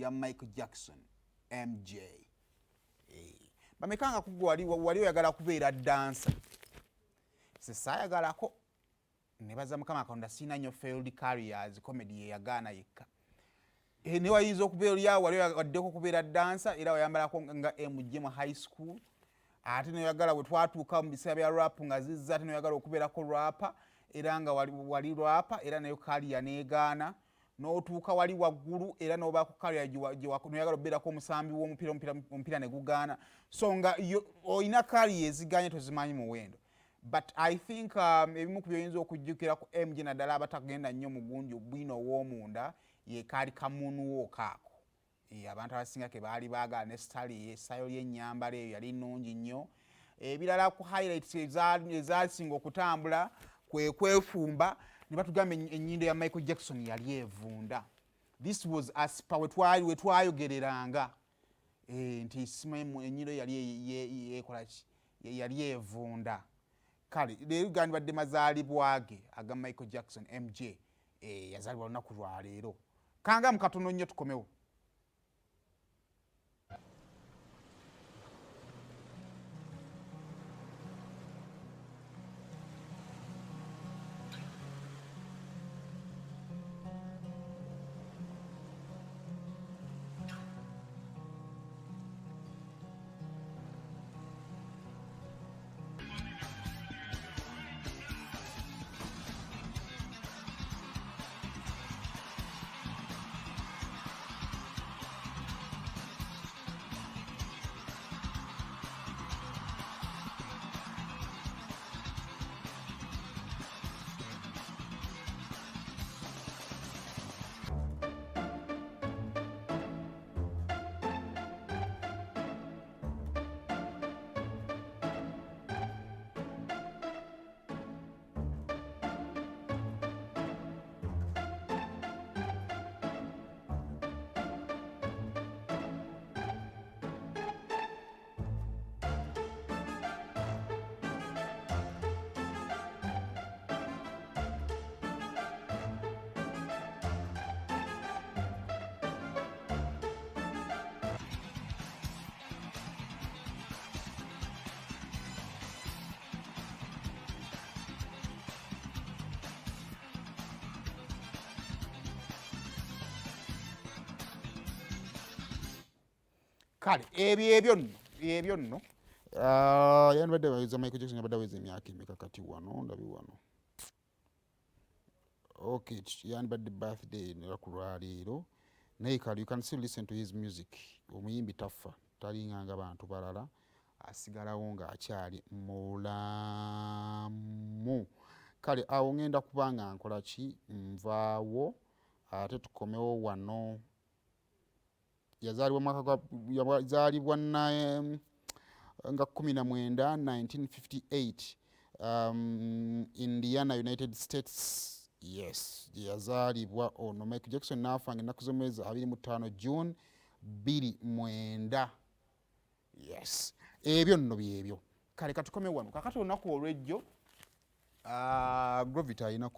ya Michael Jackson MJ. Bamekanga kugwa wali oyagala kubeera dansa. Sayagalako nebaza mukama akonda sina nyo failed careers comedy yagaana yekka. Ne wayizo okubeera wali waddeko kubeera dansa era wayambalako nga MJ mu high school. Ate ne yagala we twatuuka mu biseera bya rap nga zizza ate ne yagala okubeerako rapper era nga wali rapper era nayo career neegaana. N'otuuka wali waggulu era n'obaako career gye yagala okubeerako omusambi w'omupiira ne gugaana. So nga oyina career eziganye tozimanyi muwendo. But I think ebimu ku byoyinza okujjukirako MJ naddala abatagenda nnyo mu gundi bwino ow'omunda ye kaali kamuntu wookaako. Abantu abasinga ke baali baagala ne style y'ennyambala eyo yali nnungi nnyo. Ebirala ku highlights ezasinga okutambula kwefumba ne batugamba ennyindo ya Michael Jackson yali evunda. This was as per we twayogereranga nti ennyindo yali yekolaki yali evunda. Kale leero gandibadde mazaalibwa ge aga Michael Jackson MJ yazaalibwa lunaku lwa leero. Kanga mu katono nnyo tukomewo. Kale ebyo nno yanbadde bayiza Michael Jackson yabadde aweza emyaka emeka kati wano ndabi wano. Okay, yanbadde birthday ku lwaleero naye kale you can still listen to his music. Omuyimbi tafa talinganga bantu balala asigalawo ng'akyali mulamu. Kale awo ngenda kubanga nkola ki nvaawo ate tukomewo wano. Yazaalibwa nga 19 1958 Indiana, United States. Yes, yazaalibwa ono Michael Jackson n'afa ng'ennaku z'omwezi 25 June 2009. Yes, ebyo nno byebyo. Kale katukome wano kakati olunaku olw'ejjo Grovita alina